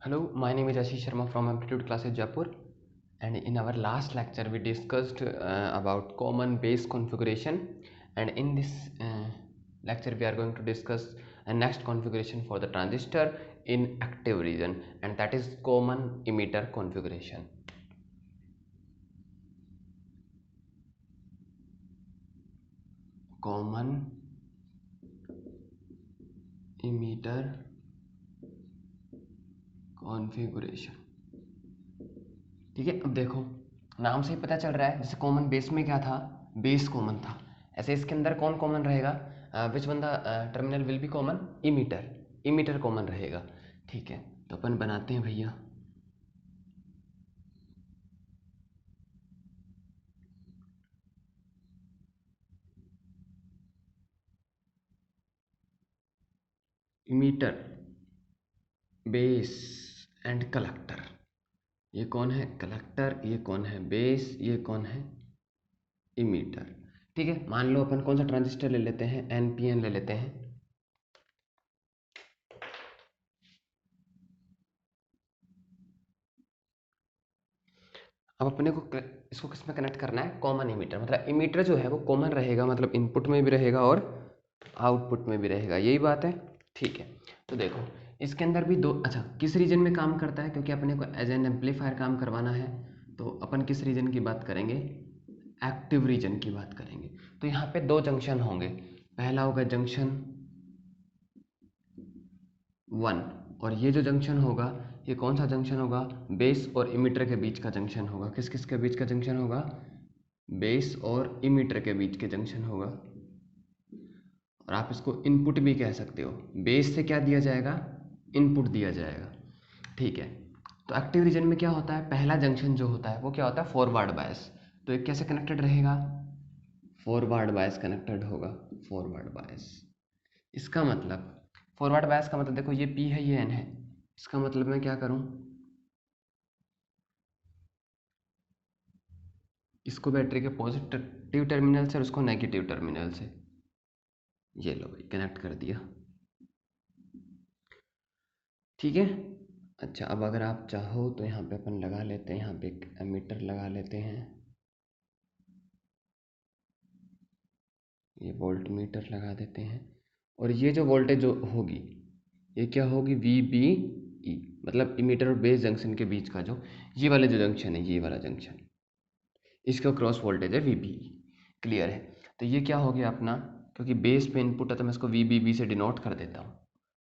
Hello, my name is Ashish Sharma from Amplitude Classes Jaipur, and in our last lecture we discussed about common base configuration, and in this lecture we are going to discuss a next configuration for the transistor in active region, and that is common emitter configuration. Common emitter configuration. ठीक है, अब देखो नाम से ही पता चल रहा है, जैसे कॉमन बेस में क्या था, बेस कॉमन था, ऐसे इसके अंदर कौन कॉमन रहेगा, which one the terminal will be common, emitter, emitter common रहेगा। ठीक है, तो अपन बनाते हैं भैया इमीटर, बेस एंड कलेक्टर। ये कौन है कलेक्टर, ये कौन है बेस, ये कौन है इमीटर। ठीक है, मान लो अपन कौन सा ट्रांजिस्टर ले लेते हैं, एनपीएन ले लेते हैं। अब अपने को इसको किस में कनेक्ट करना है, कॉमन इमीटर, मतलब इमीटर जो है वो कॉमन रहेगा, मतलब इनपुट में भी रहेगा और आउटपुट में भी रहेगा, यही बात है। ठीक है, तो देखो इसके अंदर भी दो, अच्छा किस रीजन में काम करता है, क्योंकि अपने को एज एन एम्पलीफायर काम करवाना है, तो अपन किस रीजन की बात करेंगे, एक्टिव रीजन की बात करेंगे। तो यहाँ पे दो जंक्शन होंगे, पहला होगा जंक्शन 1, और ये जो जंक्शन होगा ये कौन सा जंक्शन होगा, बेस और इमीटर के बीच का जंक्शन होगा। किस किस के बीच का जंक्शन होगा, बेस और इमीटर के बीच के जंक्शन होगा। और आप इसको इनपुट भी कह सकते हो, बेस से क्या दिया जाएगा, इनपुट दिया जाएगा। ठीक है, तो एक्टिव रीजन में क्या होता है, पहला जंक्शन जो होता है वो क्या होता है, फॉरवर्ड बायस। तो ये कैसे कनेक्टेड रहेगा, फॉरवर्ड बायस कनेक्टेड होगा, फॉरवर्ड बायस। इसका मतलब फॉरवर्ड बायस का मतलब देखो, ये पी है ये एन है, इसका मतलब मैं क्या करूं, इसको बैटरी के पॉजिटिव टर्मिनल से और इसको नेगेटिव टर्मिनल से, ये लो भाई कनेक्ट कर दिया। ठीक है, अच्छा अब अगर आप चाहो तो यहाँ पे अपन लगा लेते हैं, यहाँ पे एक एमीटर लगा लेते हैं, ये वोल्ट मीटर लगा देते हैं, और ये जो वोल्टेज जो होगी ये क्या होगी, वी बी ई, मतलब इमीटर और बेस जंक्शन के बीच का जो ये वाला जो जंक्शन है, ये वाला जंक्शन, इसका क्रॉस वोल्टेज है वी बी। क्लियर है, तो ये क्या हो गया अपना, क्योंकि बेस पे इनपुट है तो मैं इसको वी बी बी से डिनोट कर देता हूँ,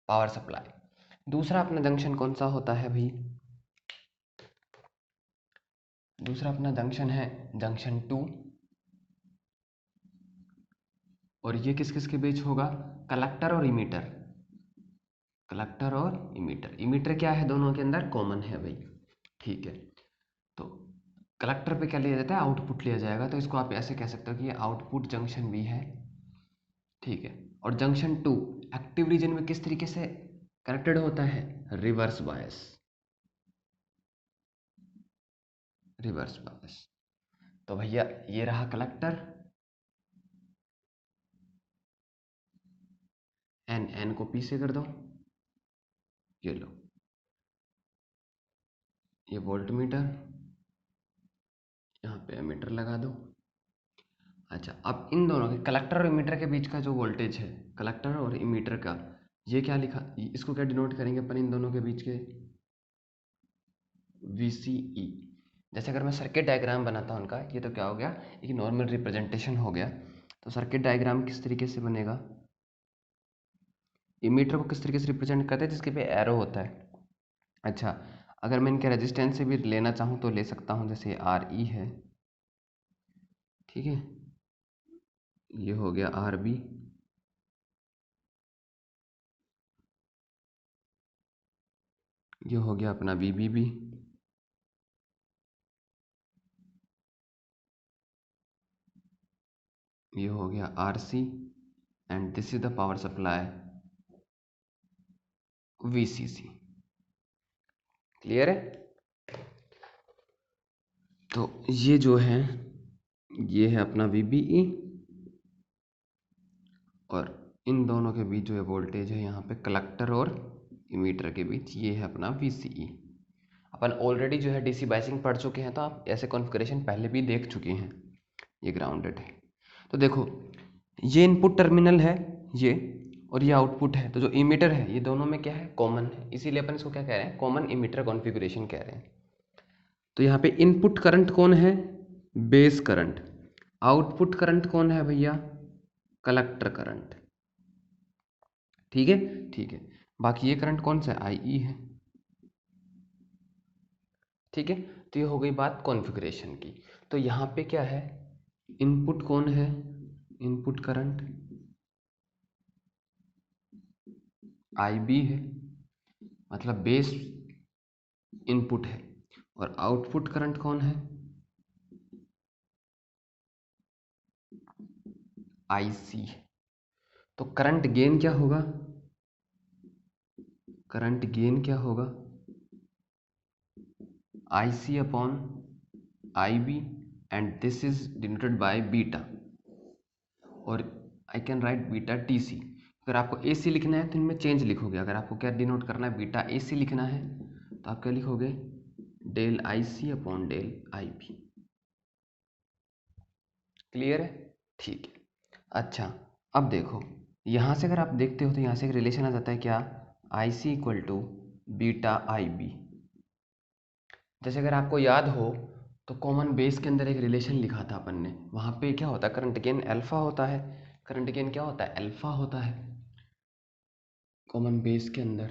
पावर सप्लाई। दूसरा अपना जंक्शन कौन सा होता है भाई, दूसरा अपना जंक्शन है जंक्शन 2, और ये किस किस के बीच होगा, कलेक्टर और इमीटर, कलेक्टर और इमीटर। इमीटर क्या है, दोनों के अंदर कॉमन है भाई। ठीक है, तो कलेक्टर पे क्या लिया जाता है, आउटपुट लिया जाएगा, तो इसको आप ऐसे कह सकते हो कि ये आउटपुट जंक्शन भी है। ठीक है, और जंक्शन 2 एक्टिव रीजन में किस तरीके से कनेक्टेड होता है, रिवर्स बायस, रिवर्स बायस। तो भैया ये रहा कलेक्टर, एन एन को पी से कर दो, ये लो ये वोल्ट मीटर, यहाँ पे एमीटर लगा दो। अच्छा अब इन दोनों के कलेक्टर और इमीटर के बीच का जो वोल्टेज है, कलेक्टर और इमीटर का, ये क्या लिखा, इसको क्या डिनोट करेंगे अपन इन दोनों के बीच के, VCE। जैसे अगर मैं सर्किट डायग्राम बनाता हूँ उनका, ये तो क्या हो गया, एक नॉर्मल रिप्रेजेंटेशन हो गया। तो सर्किट डायग्राम किस तरीके से बनेगा, इमीटर को किस तरीके से रिप्रेजेंट करते हैं, जिसके पे एरो होता है। अच्छा अगर मैं इनके रेजिस्टेंस से भी लेना चाहूँ तो ले सकता हूँ, जैसे RE है, ठीक है, ये हो गया RB, ये हो गया अपना VBB, ये हो गया RC, and this is the power supply VCC। Clear है, तो ये जो है ये है अपना VBE, और इन दोनों के बीच जो है वोल्टेज है यहाँ पे कलेक्टर और इमीटर के बीच, ये है अपना VCE। अपन ऑलरेडी जो है DC बायसिंग पढ़ चुके हैं, तो आप ऐसे कॉन्फ़िगरेशन पहले भी देख चुके हैं। ये ग्राउंडेड है, तो देखो ये इनपुट टर्मिनल है ये, और ये आउटपुट है। तो जो इमीटर है ये दोनों में क्या है, कॉमन है, इसीलिए अपन इसको क्या कह रहे हैं, कॉमन इमीटर कॉन्फ़िगरेशन कह रहे हैं। तो यहाँ पे इनपुट करंट कौन है, बेस करंट। आउटपुट करंट कौन है भैया, कलेक्टर करंट। ठीक है, ठीक है। बाकी ये करंट कौन सा है, IE है। ठीक है, तो ये हो गई बात कॉन्फ़िगरेशन की। तो यहाँ पे क्या है, इनपुट कौन है, इनपुट करंट IB है, मतलब बेस इनपुट है। और आउटपुट करंट कौन है, IC है। तो करंट गेन क्या होगा, करंट गेन क्या होगा, IC upon IB, and this is denoted by beta, और I can write beta TC। अगर आपको AC लिखना है तो इनमें चेंज लिखोगे। अगर आपको क्या डिनोट करना है, बीटा AC लिखना है, तो आप क्या लिखोगे, डेल IC अपॉन डेल IB। क्लियर है, ठीक है। अच्छा, अब देखो यहाँ से अगर आप देखते हो तो यहाँ से एक रिलेशन आ जाता है क्या, IC equal to beta IB। जैसे अगर आपको याद हो तो कॉमन बेस के अंदर एक रिलेशन लिखा था अपन ने, वहाँ पे क्या होता है, करंट गेन अल्फा होता है। करंट गेन क्या होता है, अल्फा होता है कॉमन बेस के अंदर।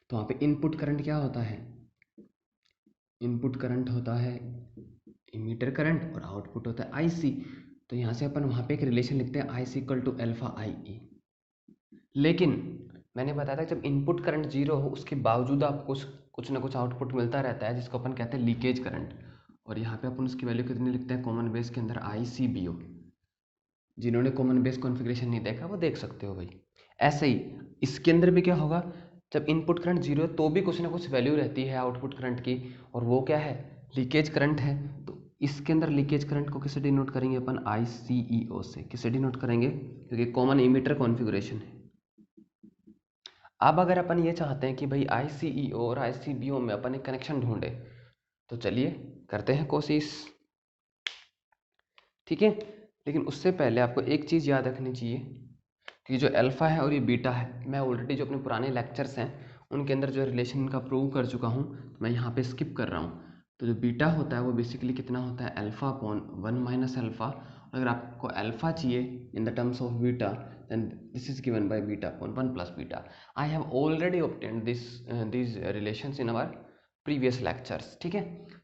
तो वहाँ पे इनपुट करंट क्या होता है, इनपुट करंट होता है इमीटर करंट, और आउटपुट होता है IC। तो यहाँ से अपन वहाँ पे एक रिलेशन लिखते हैं, IC equal to alpha IE। लेकिन मैंने बताया था जब इनपुट करंट जीरो हो उसके बावजूद आपको कुछ ना कुछ आउटपुट मिलता रहता है, जिसको अपन कहते हैं लीकेज करंट। और यहाँ पे अपन उसकी वैल्यू कितनी लिखते हैं, कॉमन बेस के अंदर ICBO। जिन्होंने कॉमन बेस कॉन्फ़िगरेशन नहीं देखा वो देख सकते हो भाई। ऐसे ही इसके अंदर भी क्या होगा, जब इनपुट करंट जीरो है तो भी कुछ ना कुछ वैल्यू रहती है आउटपुट करंट की, और वो क्या है, लीकेज करंट है। तो इसके अंदर लीकेज करंट को किसे डिनोट करेंगे अपन, ICEO से। किसे डिनोट करेंगे, क्योंकि कॉमन इमीटर कॉन्फ़िगरेशन है। अब अगर अपन ये चाहते हैं कि भाई ICEO और ICBO में अपन एक कनेक्शन ढूंढे, तो चलिए करते हैं कोशिश। ठीक है, लेकिन उससे पहले आपको एक चीज़ याद रखनी चाहिए कि जो अल्फ़ा है और ये बीटा है, मैं ऑलरेडी जो अपने पुराने लेक्चर्स हैं उनके अंदर जो रिलेशन का प्रूव कर चुका हूँ, तो मैं यहाँ पे स्किप कर रहा हूँ। तो जो बीटा होता है वो बेसिकली कितना होता है, अल्फ़ा अपॉन 1 माइनस अल्फ़ा। अगर आपको अल्फ़ा चाहिए in the terms of beta, then this is given by beta upon 1 plus beta. I have already obtained these relations in our previous lectures. ठीक है,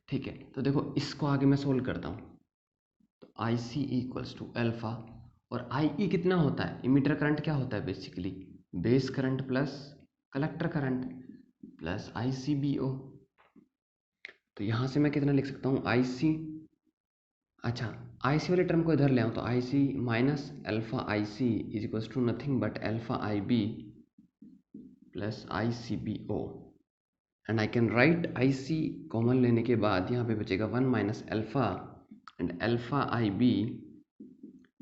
ठीक है। तो देखो इसको आगे मैं सोल्व करता हूँ। तो IC इक्वल्स टू अल्फा, और IE कितना होता है, इमीटर करंट क्या होता है basically, base current plus collector current plus ICBO। तो यहाँ से मैं कितना लिख सकता हूँ, IC, अच्छा IC वाले टर्म को इधर ले आऊँ तो IC minus alpha IC is equals to nothing but alpha IB plus ICBO, and I can write IC common लेने के बाद यहाँ पे बचेगा 1 minus alpha and alpha IB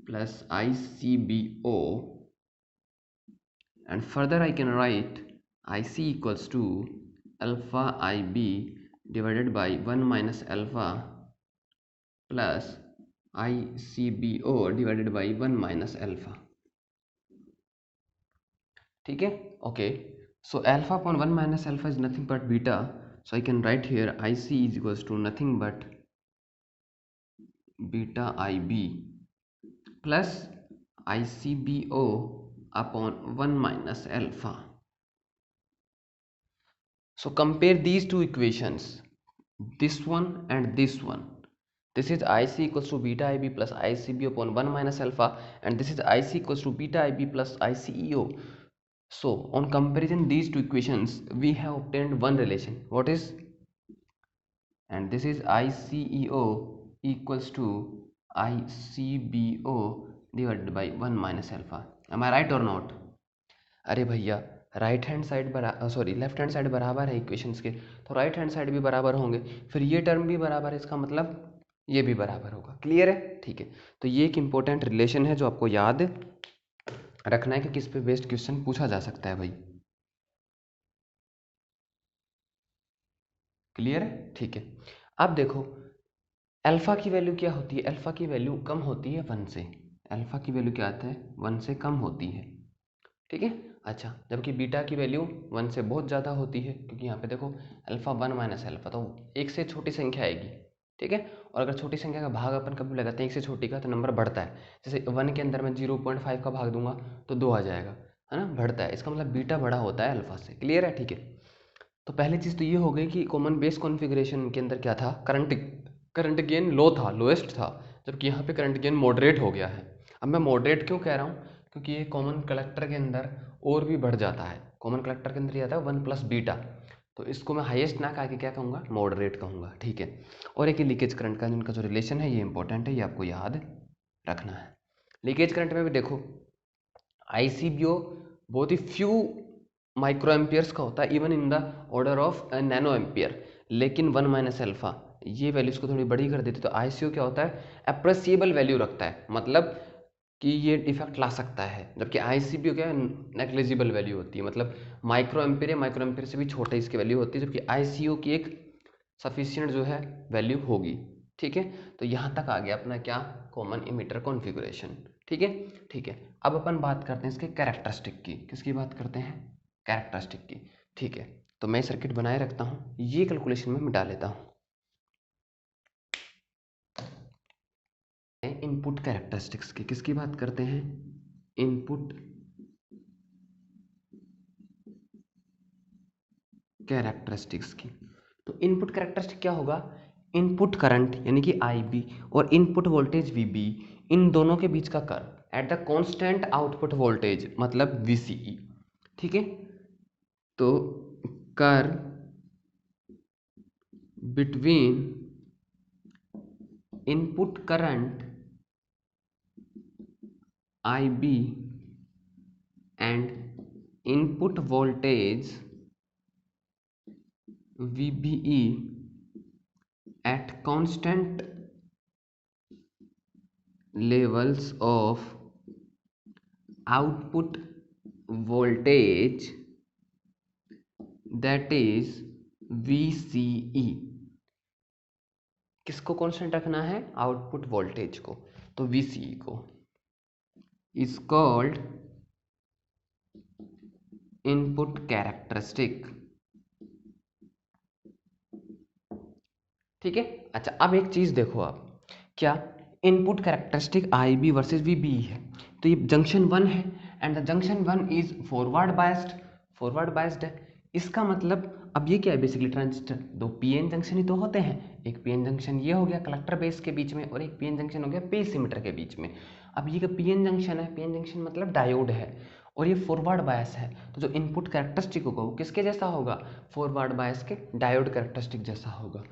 plus ICBO, and further I can write IC equals to alpha IB divided by 1 minus alpha plus ICBO divided by 1 minus alpha. ठीक है, okay. So alpha upon 1 minus alpha is nothing but beta. So I can write here IC is equals to nothing but beta IB plus ICBO upon 1 minus alpha. So compare these two equations, this one and this one. This is IC equals to beta IB plus ICBO upon 1 minus alpha, and this is IC equals to beta IB plus ICEO. So on comparison these two equations, we have obtained one relation. What is? And this is ICEO equals to ICBO divided by 1 minus alpha. Am I right or not? अरे भैया right hand side sorry left hand side बराबर है equations के, तो right hand side भी बराबर होंगे, फिर ये टर्म भी बराबर है, इसका मतलब ये भी बराबर होगा। क्लियर है, ठीक है। तो ये एक इंपॉर्टेंट रिलेशन है जो आपको याद रखना है कि किस पे बेस्ड क्वेश्चन पूछा जा सकता है भाई। क्लियर है? ठीक है। अब देखो अल्फा की वैल्यू क्या होती है, अल्फा की वैल्यू कम होती है 1 से, अल्फा की वैल्यू क्या आता है 1 से कम होती है, ठीक है। अच्छा, जबकि बीटा की वैल्यू 1 से बहुत ज़्यादा होती है, क्योंकि यहाँ पे देखो अल्फा 1 माइनस अल्फा, तो एक से छोटी संख्या आएगी, ठीक है। और अगर छोटी संख्या का भाग अपन कभी लगाते हैं एक से छोटी का, तो नंबर बढ़ता है। जैसे 1 के अंदर मैं 0.5 का भाग दूंगा तो 2 आ जाएगा, है ना, बढ़ता है। इसका मतलब बीटा बड़ा होता है अल्फा से। क्लियर है? ठीक है। तो पहली चीज़ तो ये हो गई कि कॉमन बेस कॉन्फ़िगरेशन के अंदर क्या था, करंट गेन लो था, लोएस्ट था, जबकि यहाँ पे करंट गेन मॉडरेट हो गया है। अब मैं मॉडरेट क्यों कह रहा हूँ, क्योंकि ये कॉमन कलेक्टर के अंदर और भी बढ़ जाता है। कॉमन कलेक्टर के अंदर ये आता है 1 प्लस बीटा, तो इसको मैं हाईएस्ट ना कह के क्या कहूँगा, मॉडरेट कहूँगा, ठीक है। और एक लीकेज करंट का जिनका जो रिलेशन है ये इंपॉर्टेंट है, ये आपको याद रखना है। लीकेज करंट में भी देखो आईसीबीओ बहुत ही फ्यू माइक्रो एम्पियर्स का होता है, even in the order of nano ampere, लेकिन 1 माइनस अल्फा ये वैल्यूज को थोड़ी बड़ी कर देती है, तो आईसीओ क्या होता है, अप्रेसिएबल वैल्यू रखता है, मतलब कि ये इफेक्ट ला सकता है। जबकि आईसीबीओ क्या है, नेग्लिजिबल वैल्यू होती है, मतलब माइक्रो एम्पियर या माइक्रो एम्पियर से भी छोटे इसकी वैल्यू होती है, जबकि आईसीओ की एक सफिशियंट जो है वैल्यू होगी, ठीक है। तो यहाँ तक आ गया अपना क्या, कॉमन इमिटर कॉन्फ़िगरेशन, ठीक है। ठीक है, अब अपन बात करते हैं इसके कैरेक्टरिस्टिक की। किसकी बात करते हैं, कैरेक्टरिस्टिक की, ठीक है। तो मैं सर्किट बनाए रखता हूँ, ये कैलकुलेशन में मिटा लेता हूँ। इनपुट कैरेक्टरिस्टिक्स की, किसकी बात करते हैं, इनपुट कैरेक्टरिस्टिक्स की। तो इनपुट कैरेक्टरिस्टिक क्या होगा, इनपुट करंट यानी कि IB और इनपुट वोल्टेज VB, इन दोनों के बीच का curve at the constant output voltage मतलब VCE, ठीक है। तो curve between input current IB and input voltage VBE at constant levels of output voltage, that is VCE। किसको कांस्टेंट रखना है, आउटपुट वोल्टेज को, तो VCE को इज कॉल्ड इनपुट कैरेक्टरिस्टिक, ठीक है। अच्छा, अब एक चीज देखो आप, क्या input characteristic IB versus VBE है, तो ये जंक्शन 1 है and the junction 1 is forward biased, forward biased है। इसका मतलब अब ये क्या है, बेसिकली ट्रांजिस्टर दो PN जंक्शन ही तो होते हैं, एक PN जंक्शन ये हो गया कलेक्टर बेस के बीच में, और एक PN जंक्शन हो गया बेस इमिटर के बीच में। अब ये PN जंक्शन है, PN जंक्शन मतलब डायोड है, और ये फॉरवर्ड बायस है, तो जो इनपुट कैरेक्टरिस्टिक होगा वो किसके जैसा होगा, फॉरवर्ड बायस के डायोड कैरेक्टरिस्टिक जैसा होगा।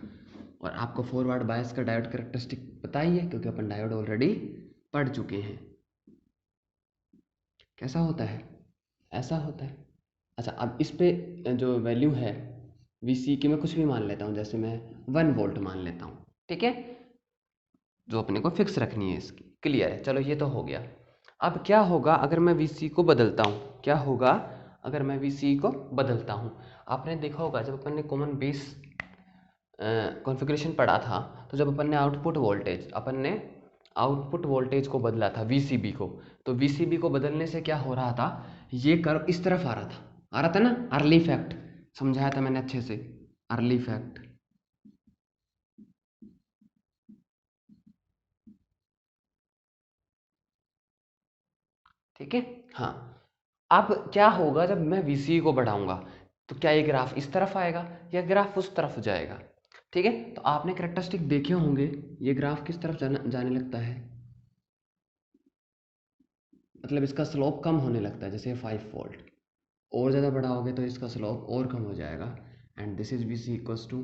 और आपको फॉरवर्ड बायस का डायोड कैरेक्टरिस्टिक पता ही है, क्योंकि अपन डायोड ऑलरेडी पढ़ चुके हैं। कैसा होता है, ऐसा होता है। अच्छा, अब इस पे जो वैल्यू है VC की मैं कुछ भी मान लेता हूँ, जैसे मैं 1 वोल्ट मान लेता हूँ, ठीक है, जो अपने को फिक्स रखनी है इसकी। क्लियर है? चलो ये तो हो गया। अब क्या होगा अगर मैं VC को बदलता हूँ, क्या होगा अगर मैं VC को बदलता हूँ। आपने देखा होगा जब अपन ने कॉमन बेस कॉन्फ़िगरेशन पढ़ा था, तो जब अपन ने आउटपुट वोल्टेज को बदला था VCB को, तो VCB को बदलने से क्या हो रहा था, ये कर्व इस तरफ आ रहा था ना, अर्ली इफेक्ट समझाया था मैंने अच्छे से, अर्ली इफेक्ट, ठीक है। हाँ, अब क्या होगा जब मैं VCE को बढ़ाऊंगा, तो क्या ये ग्राफ इस तरफ आएगा या ग्राफ उस तरफ जाएगा, ठीक है। तो आपने कैरेक्टरिस्टिक देखे होंगे, ये ग्राफ किस तरफ जाने लगता है, मतलब इसका स्लोप कम होने लगता है। जैसे 5 वोल्ट और ज़्यादा बढ़ाओगे तो इसका स्लोप और कम हो जाएगा, and this is VC equals to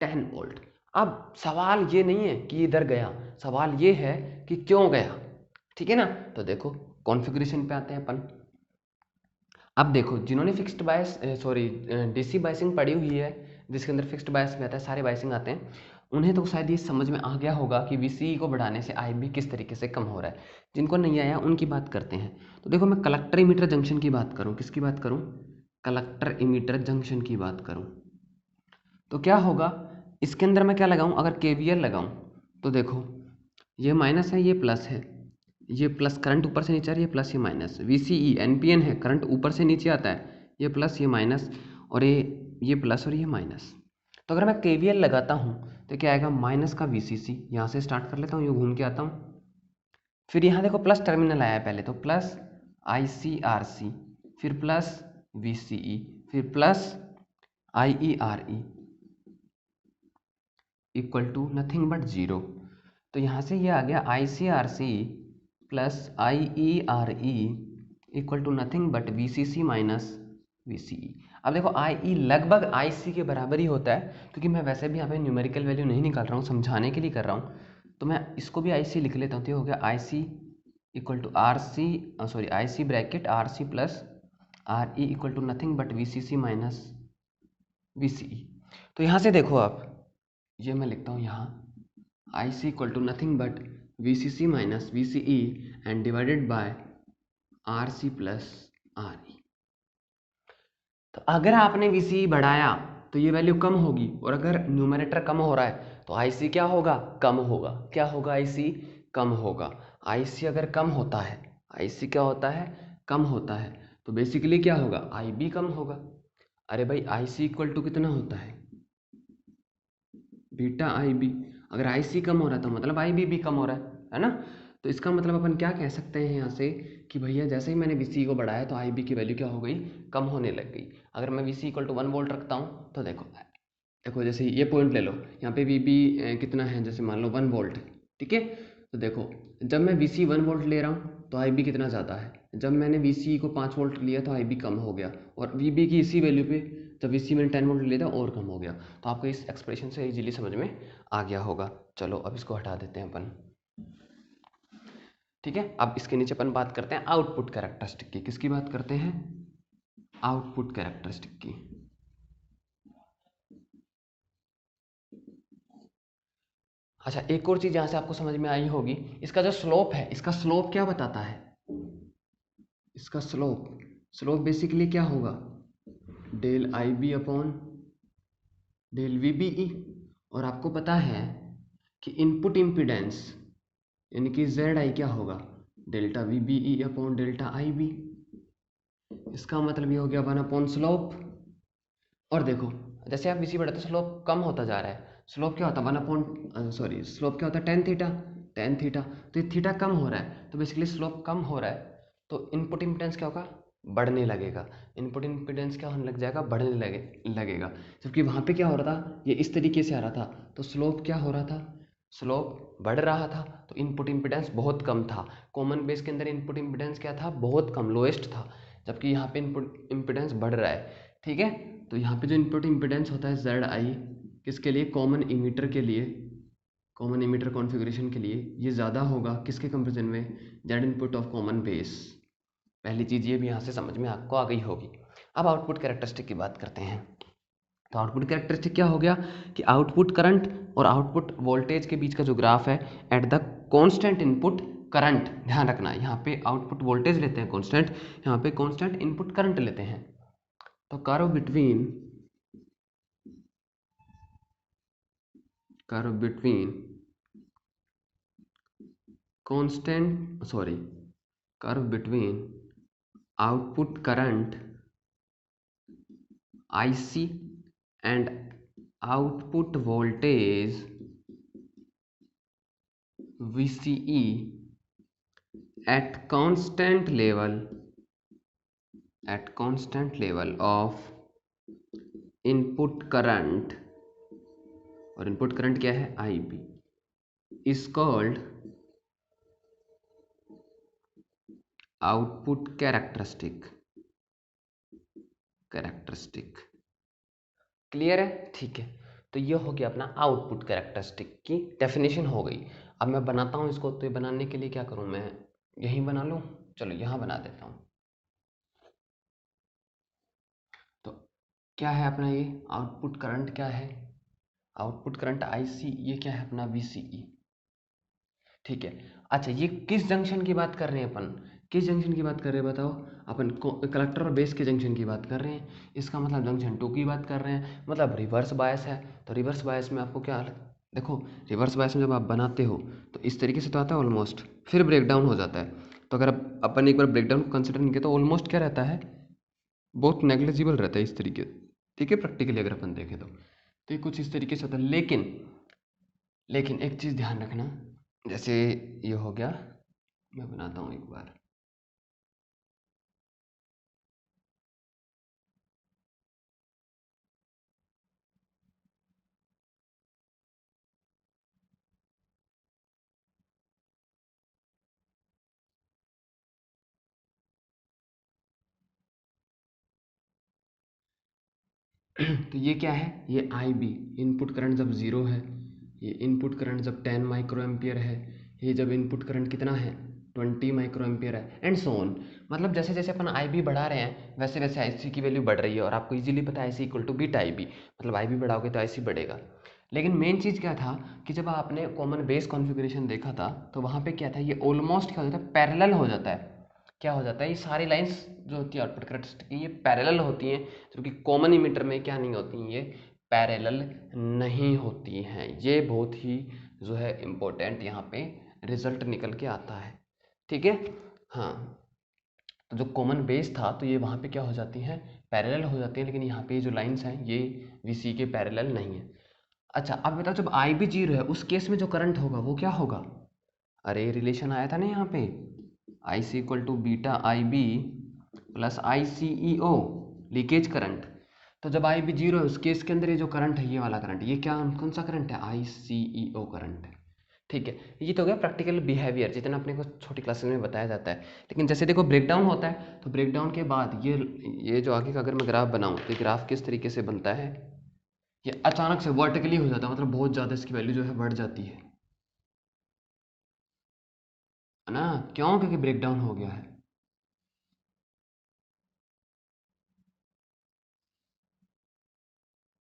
10 volt. अब सवाल ये नहीं है कि इधर गया, सवाल ये है कि क्यों गया, ठीक है ना। तो देखो कॉन्फ़िगरेशन पे आते हैं अपन। अब देखो जिन्होंने फिक्स्ड बायस DC बायसिंग पढ़ी हुई है, जिसके अंदर फिक्स्ड बायस में आता है, सारे बायसिंग आते हैं, उन्हें तो शायद ये समझ में आ गया होगा कि VCE को बढ़ाने से IB किस तरीके से कम हो रहा है। जिनको नहीं आया उनकी बात करते हैं। तो देखो मैं कलेक्टर इमीटर जंक्शन की बात करूँ, किसकी बात करूँ, कलेक्टर इमीटर जंक्शन की बात करूँ, तो क्या होगा, इसके अंदर मैं क्या लगाऊं, अगर केवीएल लगाऊं तो देखो ये माइनस है ये प्लस है, ये प्लस करंट ऊपर से नीचे आ रही है, प्लस ये माइनस, वीसीई एनपीएन है, करंट ऊपर से नीचे आता है, ये प्लस ये माइनस और ये प्लस और ये माइनस। तो अगर मैं केवीएल लगाता हूँ तो क्या आएगा, माइनस का वीसीसी, यहाँ से स्टार्ट कर लेता हूँ, ये घूम के आता हूँ, फिर यहाँ देखो प्लस टर्मिनल आया है पहले, तो प्लस आईसीआरसी, फिर प्लस वीसीई, फिर plus IERE equal to nothing but zero. तो यहाँ से ये आ गया ICRC plus IERE equal to nothing but VCC minus VCE. अब देखो आई लगभग आईसी के बराबर ही होता है, क्योंकि मैं वैसे भी यहाँ पे न्यूमेरिकल वैल्यू नहीं निकाल रहा हूँ, समझाने के लिए कर रहा हूँ, तो मैं इसको भी आईसी लिख लेता हूँ। तो ये हो गया IC equal to RC, sorry IC bracket RC plus RE equal to nothing but VCC minus VCE. तो यहाँ से देखो आप, ये मैं लिखता हूँ यहाँ I C equal to nothing but V C C minus V C E and divided by R C plus R E. तो अगर आपने वी सी ई बढ़ाया तो ये वैल्यू कम होगी, और अगर न्यूमरेटर कम हो रहा है तो आई सी क्या होगा, कम होगा। क्या होगा, आई सी कम होगा। आई सी अगर कम होता है, आई सी क्या होता है, कम होता है, तो बेसिकली क्या होगा, आई बी कम होगा। अरे भाई आई सी इक्वल टू कितना होता है, बीटा आई बी। अगर आई सी कम हो रहा है तो मतलब आई बी भी कम हो रहा है ना। तो इसका मतलब अपन क्या कह सकते हैं यहाँ से कि भैया जैसे ही मैंने वी सी को बढ़ाया तो आई बी की वैल्यू क्या हो गई, कम होने लग गई। अगर मैं V C equal to 1 volt रखता हूँ तो देखो देखो जैसे ये पॉइंट ले लो, यहाँ पे वी बी कितना है, जैसे मान लो 1 वोल्ट, ठीक है। तो देखो जब मैं वी सी 1 वोल्ट ले रहा हूँ तो आई बी कितना ज़्यादा है, जब मैंने वी सी को 5 वोल्ट लिया तो आई बी कम हो गया, और वी बी की इसी वैल्यू पे जब इसी मैंने 10 वोल्ट लिया था और कम हो गया। तो आपको इस एक्सप्रेशन से इजीली समझ में आ गया होगा। चलो अब इसको हटा देते हैं अपन, ठीक है। अब इसके नीचे अपन बात करते हैं आउटपुट कैरेक्टरिस्टिक की। किसकी बात करते हैं, आउटपुट कैरेक्टरिस्टिक की। अच्छा एक और चीज यहाँ से आपको समझ में आई होगी, इसका जो स्लोप है, इसका स्लोप क्या बताता है, इसका स्लोप, स्लोप बेसिकली क्या होगा, del I B upon del V B E. और आपको पता है कि इनपुट इम्पीडेंस यानी कि जेड आई क्या होगा, delta V B E upon delta I B. इसका मतलब ये हो गया 1 अपॉन स्लोप। और देखो जैसे आप इसी बढ़ाते स्लोप कम होता जा रहा है, स्लोप क्या होता है 1 अपॉन सॉरी स्लोप क्या होता है टेन थीटा, टेन थीटा। तो ये थीटा कम हो रहा है, तो बेसिकली स्लोप कम हो रहा है, तो इनपुट इम्पीडेंस क्या होगा, बढ़ने लगेगा। इनपुट इम्पीडेंस क्या होने लग जाएगा, लगेगा। जबकि वहाँ पे क्या हो रहा था, ये इस तरीके से आ रहा था, तो स्लोप क्या हो रहा था, स्लोप बढ़ रहा था, तो इनपुट इम्पीडेंस बहुत कम था। कॉमन बेस के अंदर इनपुट इम्पीडेंस क्या था, बहुत कम, लोएस्ट था। जबकि यहाँ पे इनपुट इम्पीडेंस बढ़ रहा है, ठीक है। तो यहाँ पे जो इनपुट इम्पीडेंस होता है जेड आई, किसके लिए, कॉमन इमीटर के लिए, कॉमन इमीटर कॉन्फ़िगरेशन के लिए ये ज़्यादा होगा किसके कंपेरिजन में, Z input of common base. पहली चीज़ ये भी यहाँ से समझ में आपको आ गई होगी। अब आउटपुट कैरेक्टरिस्टिक की बात करते हैं। तो आउटपुट कैरेक्टरिस्टिक क्या हो गया कि आउटपुट करंट और आउटपुट वोल्टेज के बीच का जो ग्राफ है at the constant input current, ध्यान रखना यहाँ पे आउटपुट वोल्टेज लेते हैं कांस्टेंट, यहाँ पे कांस्टेंट इनपुट करंट लेते हैं। तो curve between constant sorry curve between output current IC and output voltage VCE at constant level of input current, और इनपुट करंट क्या है IB, is called output characteristic. Clear है, ठीक है। तो ये हो गया अपना आउटपुट कैरेक्टरिस्टिक की डेफिनेशन हो गई। अब मैं बनाता हूँ इसको, तो ये बनाने के लिए क्या करूँ, मैं यहीं बना लूँ, चलो यहाँ बना देता हूँ। तो क्या है अपना ये आउटपुट करंट, क्या है आउटपुट करंट IC, ये क्या है अपना VCE, ठीक है। अच्छा ये किस जंक्शन की बात कर रहे हैं अपन, किस जंक्शन की बात कर रहे हैं बताओ? अपन कलेक्टर और बेस के जंक्शन की बात कर रहे हैं। इसका मतलब जंक्शन 2 की बात कर रहे हैं, मतलब रिवर्स बायस है। तो रिवर्स बायस में आपको क्या देखो, रिवर्स बायस में जब आप बनाते हो तो इस तरीके से तो आता है ऑलमोस्ट, फिर ब्रेक डाउन हो जाता है। तो अगर अपन एक बार ब्रेक डाउन को कंसिडर नहीं किया तो ऑलमोस्ट क्या रहता है, बहुत नेग्लिजिबल रहता है इस तरीके। ठीक है, प्रैक्टिकली अगर अपन देखें तो ये कुछ इस तरीके से होता है। लेकिन एक चीज़ ध्यान रखना, जैसे ये हो गया, मैं बनाता हूँ एक बार। तो ये क्या है, ये आई बी, इनपुट करंट जब ज़ीरो है, ये इनपुट करंट जब 10 माइक्रो एम्पियर है, ये जब इनपुट करंट कितना है 20 माइक्रो एम्पियर है, एंड सो ऑन। मतलब जैसे जैसे अपन आई बी बढ़ा रहे हैं वैसे वैसे आई सी की वैल्यू बढ़ रही है। और आपको इजीली पता है I C equal to beta I B, मतलब आई बी बढ़ाओगे तो आई सी बढ़ेगा। लेकिन मेन चीज़ क्या था कि जब आपने कॉमन बेस कॉन्फ़िगरेशन देखा था तो वहाँ पे क्या था, ये ऑलमोस्ट क्या हो जाता है, पैरेलल हो जाता है। क्या हो जाता है, ये सारी लाइंस जो होती है आउटपुट कैरेक्टरिस्टिक की, ये पैरेलल होती हैं, जबकि कॉमन इमीटर में क्या नहीं होती हैं, ये पैरेलल नहीं होती हैं। ये बहुत ही जो है इम्पोर्टेंट यहाँ पे रिजल्ट निकल के आता है। ठीक है, हाँ। तो जो कॉमन बेस था तो ये वहाँ पे क्या हो जाती हैं, पैरेलल हो जाती हैं, लेकिन यहाँ पे जो लाइंस हैं ये वीसी के पैरेलल नहीं है। अच्छा, अब बताओ जब आई भी जीरो है उस केस में जो करंट होगा वो क्या होगा? अरे रिलेशन आया था ना यहाँ पे, I C equal to beta I B plus I C E O, leakage current. तो जब आई बी जीरो है उस केस के अंदर ये जो करंट है, ये वाला करंट, ये क्या कौन सा करंट है, I C E O current है। ठीक है, ये तो हो गया प्रैक्टिकल बिहेवियर जितना अपने को छोटी क्लासेस में बताया जाता है। लेकिन जैसे देखो ब्रेकडाउन होता है तो ब्रेकडाउन के बाद ये जो आगे का अगर मैं ग्राफ बनाऊँ तो ग्राफ किस तरीके से बनता है, ये अचानक से वर्टिकली हो जाता है, मतलब बहुत ज़्यादा इसकी वैल्यू जो है बढ़ जाती है ना। क्यों? क्योंकि ब्रेकडाउन हो गया है।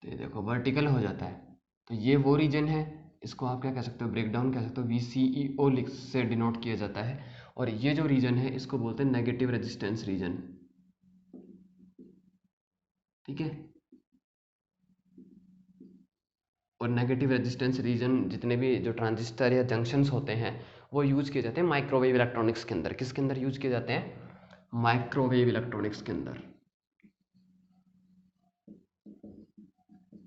तो ये देखो वर्टिकल हो जाता है। तो ये वो रीजन है, इसको आप क्या कह सकते हो, ब्रेकडाउन कह सकते हो, वी सी ई ओ लिख से डिनोट किया जाता है। और ये जो रीजन है इसको बोलते हैं नेगेटिव रेजिस्टेंस रीजन। ठीक है, और नेगेटिव रेजिस्टेंस रीजन जितने भी जो ट्रांजिस्टर या जंक्शंस होते हैं वो यूज किए जाते हैं माइक्रोवेव इलेक्ट्रॉनिक्स के अंदर। किसके अंदर यूज किए जाते हैं? माइक्रोवेव इलेक्ट्रॉनिक्स के अंदर।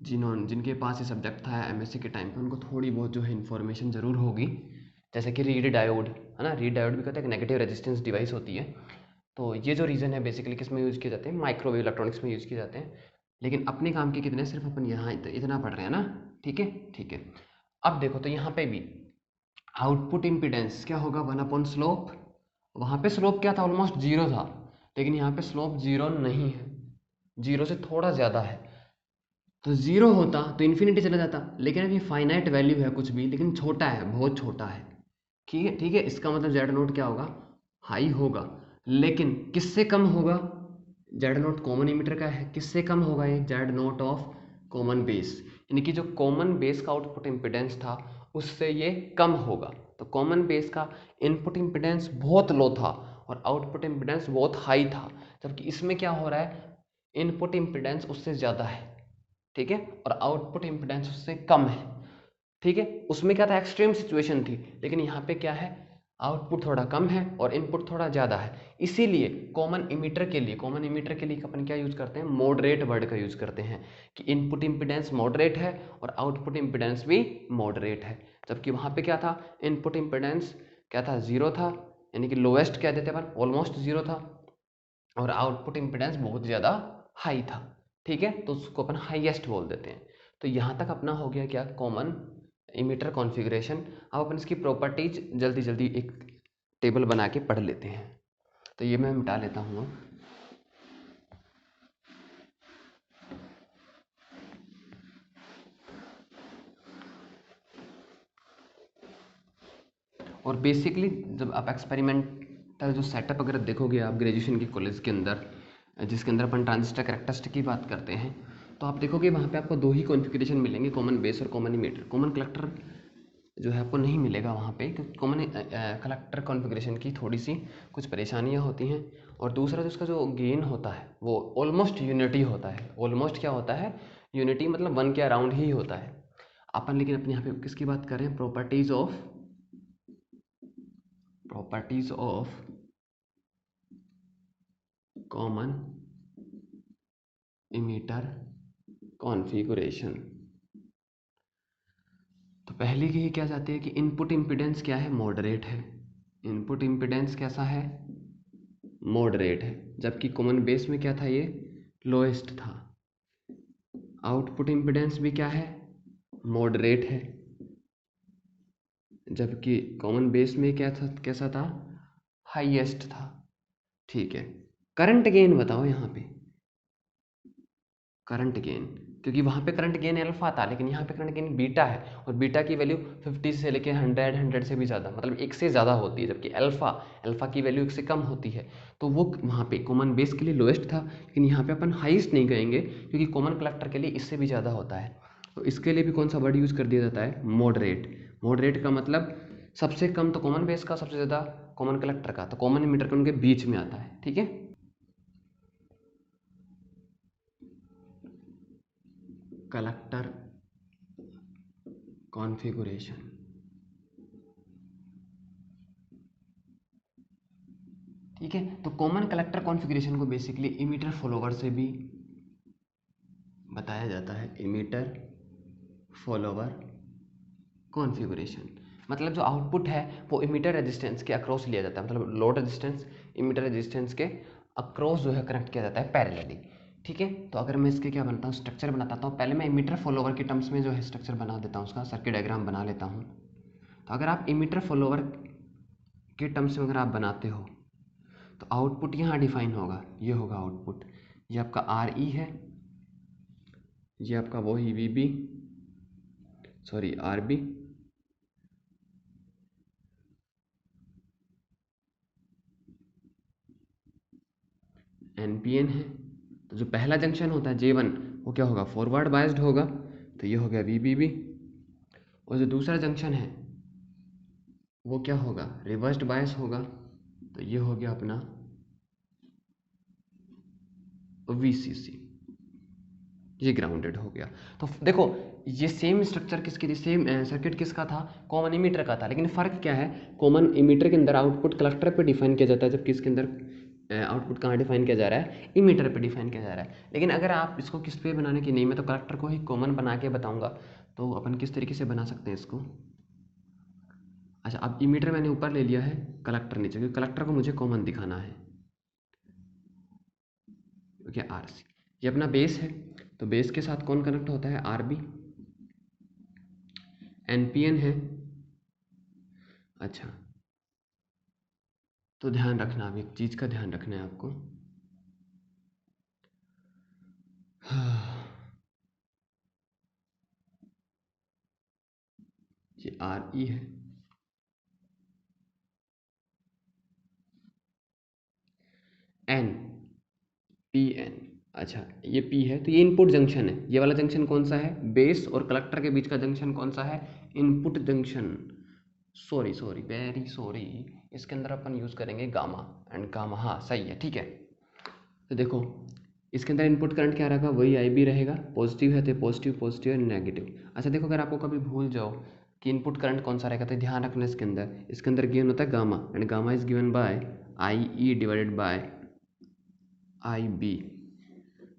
जिनके पास ये सब्जेक्ट था एमएससी के टाइम पे उनको थोड़ी बहुत जो है इन्फॉर्मेशन ज़रूर होगी। जैसे कि रीड डायोड है ना, रीड डायोड भी कहते हैं, एक नेगेटिव रेजिस्टेंस डिवाइस होती है। तो ये जो रीज़न है बेसिकली किस में यूज़ किए जाते हैं, माइक्रोवेव इलेक्ट्रॉनिक्स में यूज़ किए जाते हैं। लेकिन अपने काम के कितने, सिर्फ अपन यहाँ इतना पढ़ रहे हैं ना। ठीक है, ठीक है। अब देखो तो यहाँ पे भी आउटपुट इम्पिडेंस क्या होगा, 1/स्लोप। वहाँ पे स्लोप क्या था, ऑलमोस्ट जीरो था, लेकिन यहाँ पे स्लोप जीरो नहीं है, जीरो से थोड़ा ज़्यादा है। तो जीरो होता तो इन्फिनिटी चला जाता, लेकिन अभी फाइनाइट वैल्यू है कुछ भी, लेकिन छोटा है, बहुत छोटा है। ठीक है, ठीक है, इसका मतलब जेड नोट क्या होगा, हाई होगा। लेकिन किससे कम होगा, जेड नोट कॉमन इमीटर का है, किससे कम होगा ये, Z note of common base. यानी कि जो कॉमन बेस का आउटपुट इम्पिडेंस था उससे ये कम होगा। तो कॉमन बेस का इनपुट इम्पिडेंस बहुत लो था और आउटपुट इम्पिडेंस बहुत हाई था, जबकि इसमें क्या हो रहा है, इनपुट इम्पिडेंस उससे ज़्यादा है, ठीक है, और आउटपुट इम्पिडेंस उससे कम है। ठीक है, उसमें क्या था, एक्सट्रीम सिचुएशन थी, लेकिन यहाँ पे क्या है, आउटपुट थोड़ा कम है और इनपुट थोड़ा ज़्यादा है। इसीलिए कॉमन इमीटर के लिए अपन क्या यूज़ करते हैं, मॉडरेट वर्ड का यूज़ करते हैं कि इनपुट इम्पिडेंस मॉडरेट है और आउटपुट इम्पिडेंस भी मॉडरेट है। जबकि वहाँ पे क्या था, इनपुट इम्पिडेंस क्या था, ज़ीरो था, यानी कि लोएस्ट कह देते अपन, ऑलमोस्ट ज़ीरो था, और आउटपुट इम्पिडेंस बहुत ज़्यादा हाई था। ठीक है, तो उसको अपन हाईएस्ट बोल देते हैं। तो यहाँ तक अपना हो गया क्या, कॉमन इमीटर कॉन्फ़िगरेशन। अब अपन इसकी प्रॉपर्टीज जल्दी जल्दी एक टेबल बना के पढ़ लेते हैं। तो ये मैं मिटा लेता हूँ। और बेसिकली जब आप एक्सपेरिमेंटल जो सेटअप अगर देखोगे आप ग्रेजुएशन के कॉलेज के अंदर, जिसके अंदर अपन ट्रांजिस्टर कैरेक्टरिस्टिक की बात करते हैं, तो आप देखोगे वहाँ पे आपको दो ही कॉन्फ़िगरेशन मिलेंगे, कॉमन बेस और कॉमन इमीटर। कॉमन कलेक्टर जो है आपको नहीं मिलेगा वहाँ पे, क्योंकि कॉमन कलेक्टर कॉन्फ़िगरेशन की थोड़ी सी कुछ परेशानियाँ होती हैं। और दूसरा जो उसका जो गेन होता है वो ऑलमोस्ट यूनिटी होता है। ऑलमोस्ट क्या होता है? यूनिटी, मतलब 1 के अराउंड ही होता है अपन। लेकिन अपने यहाँ पे किसकी बात कर रहे हैं? Properties of common emitter configuration. तो पहले की ही क्या जाती है कि इनपुट इम्पीडेंस क्या है? मॉडरेट है। इनपुट इम्पीडेंस कैसा है? मॉडरेट है। जबकि कॉमन बेस में क्या था? ये लोएस्ट था। आउटपुट इम्पीडेंस भी क्या है? मॉडरेट है। जबकि कॉमन बेस में क्या था? कैसा था? हाईएस्ट था। ठीक है। करंट गेन बताओ यहाँ पे। करंट गेन, क्योंकि वहाँ पे करंट गेन अल्फा था, लेकिन यहाँ पे करंट गेन बीटा है, और बीटा की वैल्यू 50 से लेके 100 से भी ज़्यादा, मतलब 1 से ज़्यादा होती है। जबकि अल्फा की वैल्यू 1 से कम होती है। तो वो वहाँ पे कॉमन बेस के लिए लोएस्ट था, लेकिन यहाँ पे अपन हाईएस्ट नहीं कहेंगे, क्योंकि कॉमन कलेक्टर के लिए इससे भी ज़्यादा होता है। तो इसके लिए भी कौन सा वर्ड यूज़ कर दिया जाता है? मॉडरेट। मॉडरेट का मतलब सबसे कम तो कॉमन बेस का, सबसे ज़्यादा कॉमन कलेक्टर का, तो कॉमन इमीटर का उनके बीच में आता है। ठीक है। Collector configuration. ठीक है। तो कॉमन कलेक्टर कॉन्फ़िगरेशन को बेसिकली इमीटर फॉलोवर से भी बताया जाता है। इमीटर फॉलोवर कॉन्फ़िगरेशन मतलब जो आउटपुट है वो इमीटर रेजिस्टेंस के अक्रॉस लिया जाता है, मतलब लोड रेजिस्टेंस इमीटर रेजिस्टेंस के अक्रॉस जो है कनेक्ट किया जाता है पैरेलली। ठीक है। तो अगर मैं इसके क्या बनाता हूँ, स्ट्रक्चर बनाता हूँ, पहले मैं इमीटर फॉलोवर के टर्म्स में जो है स्ट्रक्चर बना देता हूँ, उसका सर्किट डायग्राम बना लेता हूँ। तो अगर आप इमीटर फॉलोवर के टर्म्स में अगर आप बनाते हो तो आउटपुट यहाँ डिफाइन होगा, ये होगा आउटपुट। ये आपका आर ई है, ये आपका वही V B, sorry R B, N P N है। तो जो पहला जंक्शन होता है J1 वो क्या होगा? फॉरवर्ड बायस्ड होगा, तो ये हो गया वी बी बी। और जो दूसरा जंक्शन है वो क्या होगा? रिवर्स्ड बायस होगा, तो ये हो गया अपना वी सी सी। ये ग्राउंडेड हो गया। तो देखो ये सेम स्ट्रक्चर किसकी थी? सेम सर्किट किसका था? कॉमन इमीटर का था। लेकिन फ़र्क क्या है? कॉमन इमीटर के अंदर आउटपुट कलेक्टर पे डिफाइन किया जाता है, जबकि इसके अंदर आउटपुट कहाँ डिफाइन किया जा रहा है? इमीटर पे डिफाइन किया जा रहा है। लेकिन अगर आप इसको किस पे बनाने की, नहीं मैं तो कलेक्टर को ही कॉमन बना के बताऊंगा, तो अपन किस तरीके से बना सकते हैं इसको? अच्छा, अब इमीटर मैंने ऊपर ले लिया है, कलेक्टर नीचे, क्योंकि कलेक्टर को मुझे कॉमन दिखाना है। ओके, आर सी ये अपना बेस है, तो बेस के साथ कौन कनेक्ट होता है? R B. N P N है। अच्छा, तो ध्यान रखना, अब एक चीज़ का ध्यान रखना है आपको। ये आर ई है, एन पी एन। अच्छा, ये पी है तो ये इनपुट जंक्शन है। ये वाला जंक्शन कौन सा है? बेस और कलेक्टर के बीच का जंक्शन कौन सा है? Input junction. Sorry sorry very sorry, इसके अंदर अपन यूज़ करेंगे गामा एंड गामा। हाँ सही है, ठीक है। तो देखो इसके अंदर इनपुट करंट क्या रहेगा? वही आई बी रहेगा। पॉजिटिव है तो पॉजिटिव, पॉजिटिव है नेगेटिव। अच्छा देखो, अगर आपको कभी भूल जाओ कि इनपुट करंट कौन सा रहेगा, तो ध्यान रखना इसके अंदर गिवन होता है gamma, and gamma is given by I E divided by I B.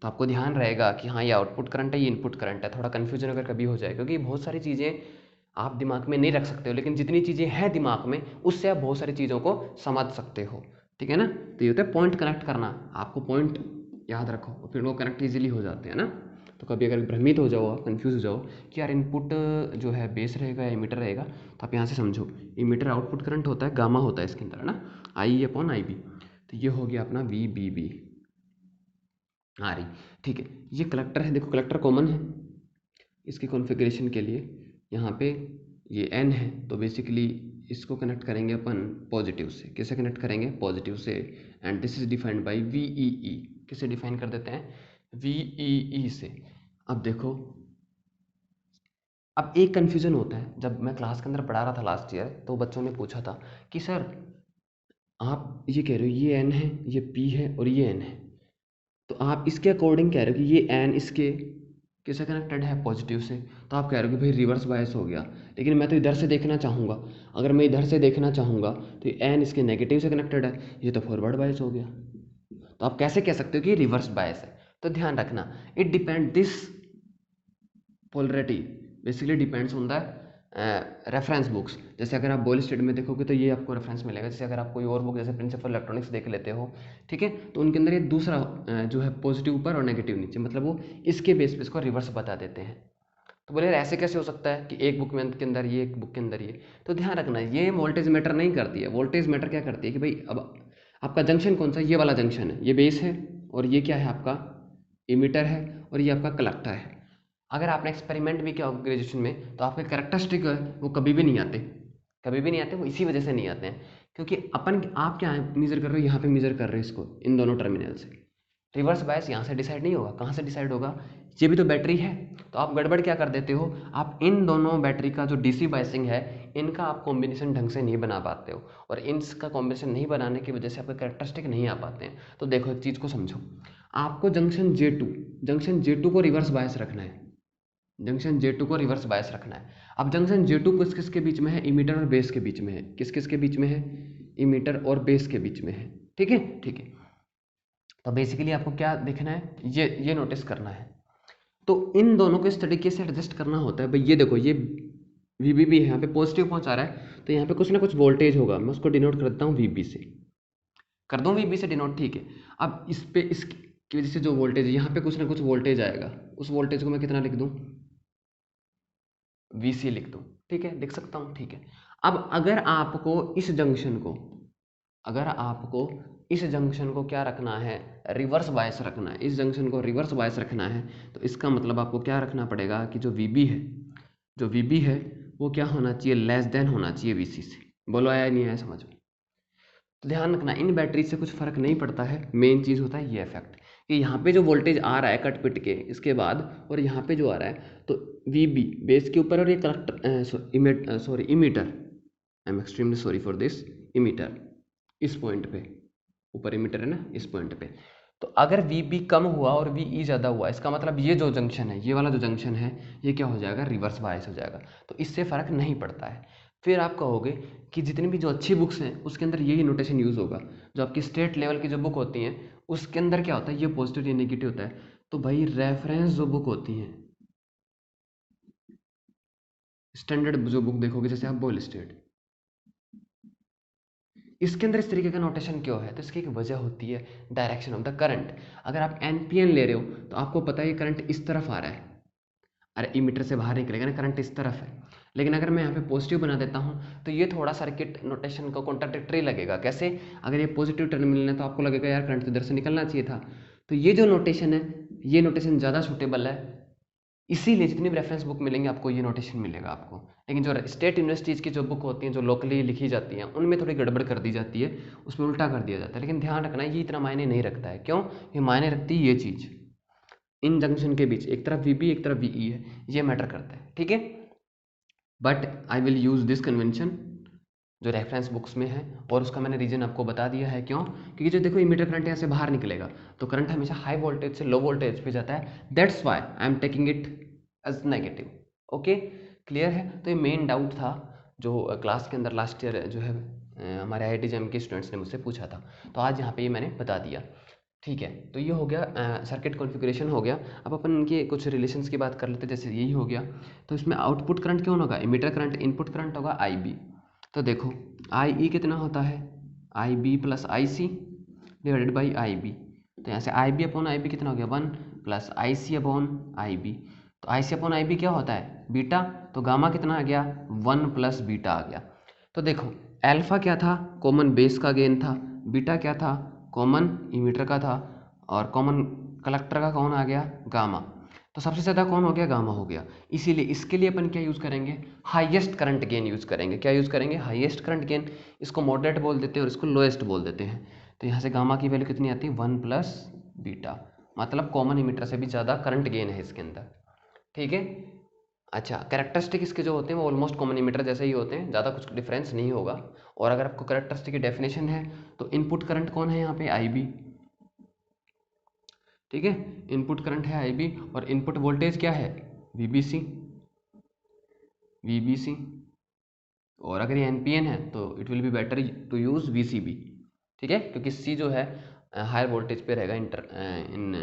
तो आपको ध्यान रहेगा कि हाँ ये आउटपुट करंट है, ये इनपुट करंट है। थोड़ा कन्फ्यूजन अगर कभी हो जाए, क्योंकि बहुत सारी चीज़ें आप दिमाग में नहीं रख सकते हो, लेकिन जितनी चीज़ें हैं दिमाग में उससे आप बहुत सारी चीज़ों को समझ सकते हो। ठीक है ना? तो ये होता है पॉइंट कनेक्ट करना। आपको पॉइंट याद रखो और फिर वो कनेक्ट ईजिली हो जाते हैं ना। तो कभी अगर भ्रमित हो जाओ, कन्फ्यूज हो जाओ कि यार इनपुट जो है बेस रहेगा या इमीटर रहेगा, तो आप यहाँ से समझो इमीटर आउटपुट करंट होता है, गामा होता है इसके अंदर, है ना, आई अपॉन आई बी। तो ये हो गया अपना वी बी बी आ रही। ठीक है। ये कलेक्टर है, देखो कलेक्टर कॉमन है इसकी कॉन्फ़िगरेशन के लिए। यहाँ पे ये एन है, तो बेसिकली इसको कनेक्ट करेंगे अपन पॉजिटिव से। कैसे कनेक्ट करेंगे? पॉजिटिव से। And this is defined by V E E. किसे डिफाइन कर देते हैं? वी ई ई से। अब देखो अब एक कन्फ्यूज़न होता है, जब मैं क्लास के अंदर पढ़ा रहा था लास्ट ईयर, तो बच्चों ने पूछा था कि सर आप ये कह रहे हो ये एन है, ये पी है और ये एन है, तो आप इसके अकॉर्डिंग कह रहे हो कि ये एन इसके किससे कनेक्टेड है, पॉजिटिव से, तो आप कह रहे हो कि भाई रिवर्स बायस हो गया। लेकिन मैं तो इधर से देखना चाहूँगा, अगर मैं इधर से देखना चाहूँगा तो ये एन इसके नेगेटिव से कनेक्टेड है, ये तो फॉरवर्ड बायस हो गया। तो आप कैसे कह सकते हो कि रिवर्स बायस है? तो ध्यान रखना, it depend this polarity basically depends on the reference books. जैसे अगर आप बॉयल स्टेट में देखोगे तो ये आपको रेफरेंस मिलेगा। जैसे अगर आप कोई और बुक जैसे प्रिंसिपल इलेक्ट्रॉनिक्स देख लेते हो, ठीक है, तो उनके अंदर ये दूसरा जो है पॉजिटिव ऊपर और नेगेटिव नीचे, मतलब वो इसके बेस पे इसको रिवर्स बता देते हैं। तो बोले यार ऐसे कैसे हो सकता है कि एक बुक में के अंदर ये, एक बुक के अंदर ये? तो ध्यान रखना, ये वोल्टेज मैटर नहीं करती है। वोल्टेज मैटर क्या करती है कि भाई अब आपका जंक्शन कौन सा है, ये वाला जंक्शन है, ये बेस है, और ये क्या है आपका इमीटर है, और ये आपका कलेक्टर है। अगर आपने एक्सपेरिमेंट भी किया होगा ग्रेजुएशन में, तो आपके कैरेक्टरिस्टिक है वो कभी भी नहीं आते, कभी भी नहीं आते। वो इसी वजह से नहीं आते हैं क्योंकि अपन आप क्या मेजर कर रहे हो, यहाँ पे मेजर कर रहे हो इसको, इन दोनों टर्मिनल से। रिवर्स बायस यहाँ से डिसाइड नहीं होगा, कहाँ से डिसाइड होगा? ये भी तो बैटरी है। तो आप गड़बड़ क्या कर देते हो, आप इन दोनों बैटरी का जो डीसी बायसिंग है, इनका आप कॉम्बिनेशन ढंग से नहीं बना पाते हो, और इनका कॉम्बिनेशन नहीं बनाने की वजह से आपके कैरेक्टरिस्टिक नहीं आ पाते हैं। तो देखो एक चीज़ को समझो, आपको जंक्शन J2 को रिवर्स बायस रखना है, जंक्शन J2 को रिवर्स बायस रखना है। अब जंक्शन J2 किस किस के बीच में है? इमीटर और बेस के बीच में है। किस किस के बीच में है? इमीटर और बेस के बीच में है। ठीक है, ठीक है। तो बेसिकली आपको क्या देखना है, ये नोटिस करना है। तो इन दोनों को इस तरीके से एडजस्ट करना होता है। भाई ये देखो, ये VBB है, यहाँ पे पॉजिटिव पहुंचा रहा है, तो यहाँ पे कुछ ना कुछ वोल्टेज होगा। मैं उसको डिनोट कर देता हूँ VB से, कर दूँ VB से डिनोट, ठीक है। अब इस पे इसकी वजह से जो वोल्टेज है, यहाँ पे कुछ ना कुछ वोल्टेज आएगा, उस वोल्टेज को मैं कितना लिख दूँ? VC लिख दूँ, ठीक है, लिख सकता हूँ, ठीक है। अब अगर आपको इस जंक्शन को, अगर आपको इस जंक्शन को क्या रखना है, रिवर्स बायस रखना है, इस जंक्शन को रिवर्स बायस रखना है, तो इसका मतलब आपको क्या रखना पड़ेगा कि जो VB है, जो VB है वो क्या होना चाहिए, लेस देन होना चाहिए VC से। बोलो आया नहीं आया समझ में? तो ध्यान रखना, इन बैटरी से कुछ फर्क नहीं पड़ता है, मेन चीज़ होता है ये इफेक्ट कि यहाँ पे जो वोल्टेज आ रहा है कट पिट के इसके बाद, और यहाँ पे जो आ रहा है, तो VB बेस के ऊपर, और ये collector emitter, I am extremely sorry for this, emitter इस पॉइंट पे, ऊपर इमीटर है ना, इस पॉइंट पे। तो अगर VB कम हुआ और VE ज़्यादा हुआ, इसका मतलब ये जो जंक्शन है, ये वाला जो जंक्शन है, ये क्या हो जाएगा, रिवर्स बायस हो जाएगा। तो इससे फ़र्क नहीं पड़ता है। फिर आप कहोगे कि जितनी भी जो अच्छी बुक्स हैं उसके अंदर यही नोटेशन यूज़ होगा। जो आपकी स्टेट लेवल की जो बुक होती हैं उसके अंदर क्या होता है, ये पॉजिटिव ये नेगेटिव होता है। तो भाई रेफरेंस जो बुक होती हैं, स्टैंडर्ड जो बुक देखोगे, जैसे आप बॉयल स्टेट, इसके अंदर इस तरीके का नोटेशन क्यों है? तो इसकी एक वजह होती है डायरेक्शन ऑफ द करंट। अगर आप NPN ले रहे हो तो आपको पता है ये करंट इस तरफ आ रहा है, अरे इमीटर से बाहर निकलेगा ना, करंट इस तरफ है। लेकिन अगर मैं यहाँ पे पॉजिटिव बना देता हूँ तो ये थोड़ा सर्किट नोटेशन को कॉन्ट्राडिक्टरी लगेगा। कैसे? अगर ये पॉजिटिव टर्मिनल है तो आपको लगेगा यार करंट इधर से निकलना चाहिए था। तो ये जो नोटेशन है, ये नोटेशन ज़्यादा सूटेबल है, इसीलिए जितनी भी रेफरेंस बुक मिलेंगे आपको ये नोटेशन मिलेगा आपको। लेकिन जो स्टेट यूनिवर्सिटीज़ की जो बुक होती हैं, जो लोकली लिखी जाती हैं, उनमें थोड़ी गड़बड़ कर दी जाती है, उसमें उल्टा कर दिया जाता है। लेकिन ध्यान रखना ये इतना मायने नहीं रखता है। क्यों? ये मायने रखती है ये चीज़, इन जंक्शन के बीच एक तरफ VB एक तरफ VE है, ये मैटर करता है, ठीक है। But I will use this convention जो रेफरेंस बुक्स में है, और उसका मैंने रीजन आपको बता दिया है। क्यों? क्योंकि जो देखो इमीटर करंट यहाँ से बाहर निकलेगा, तो करंट हमेशा हाई वोल्टेज से लो वोल्टेज पे जाता है। That's why I am taking it as negative. Okay, clear है? तो ये मेन डाउट था जो क्लास के अंदर लास्ट ईयर जो है हमारे IIT JAM के स्टूडेंट्स ने मुझसे पूछा था, तो आज यहाँ पे ये मैंने बता दिया। ठीक है, तो ये हो गया सर्किट कॉन्फ़िगरेशन हो गया। अब अपन इनके कुछ रिलेशंस की बात कर लेते हैं। जैसे यही हो गया, तो इसमें आउटपुट करंट कौन होगा, इमीटर करंट, इनपुट करंट होगा IB। तो देखो IE कितना होता है, IB plus IC divided by IB। तो यहाँ से IB अपॉन IB कितना हो गया, 1 प्लस IC अपॉन IB। तो IC अपॉन IB क्या होता है, बीटा। तो गामा कितना आ गया, 1 प्लस बीटा आ गया। तो देखो अल्फा क्या था, कॉमन बेस का गेन था, बीटा क्या था, कॉमन इमीटर का था, और कॉमन कलेक्टर का कौन आ गया, गामा। तो सबसे ज़्यादा कौन हो गया, गामा हो गया। इसीलिए इसके लिए अपन क्या यूज़ करेंगे, हाईएस्ट करंट गेन यूज़ करेंगे। क्या यूज़ करेंगे, हाईएस्ट करंट गेन। इसको मॉडरेट बोल देते हैं और इसको लोएस्ट बोल देते हैं। तो यहाँ से गामा की वैल्यू कितनी आती है, 1 प्लस बीटा, मतलब कॉमन इमीटर से भी ज़्यादा करंट गेन है इसके अंदर, ठीक है। अच्छा, कैरेक्टरिस्टिक इसके जो होते हैं वो ऑलमोस्ट कॉमन इमीटर जैसे ही होते हैं, ज़्यादा कुछ डिफरेंस नहीं होगा। और अगर आपको कैरेक्टरिस्टिक की डेफिनेशन है तो इनपुट करंट कौन है यहाँ पे, IB, ठीक है, इनपुट करंट है IB, और इनपुट वोल्टेज क्या है, VBC, और अगर ये NPN है तो it will be better to use VCB, ठीक है, क्योंकि C जो है हायर वोल्टेज पे रहेगा in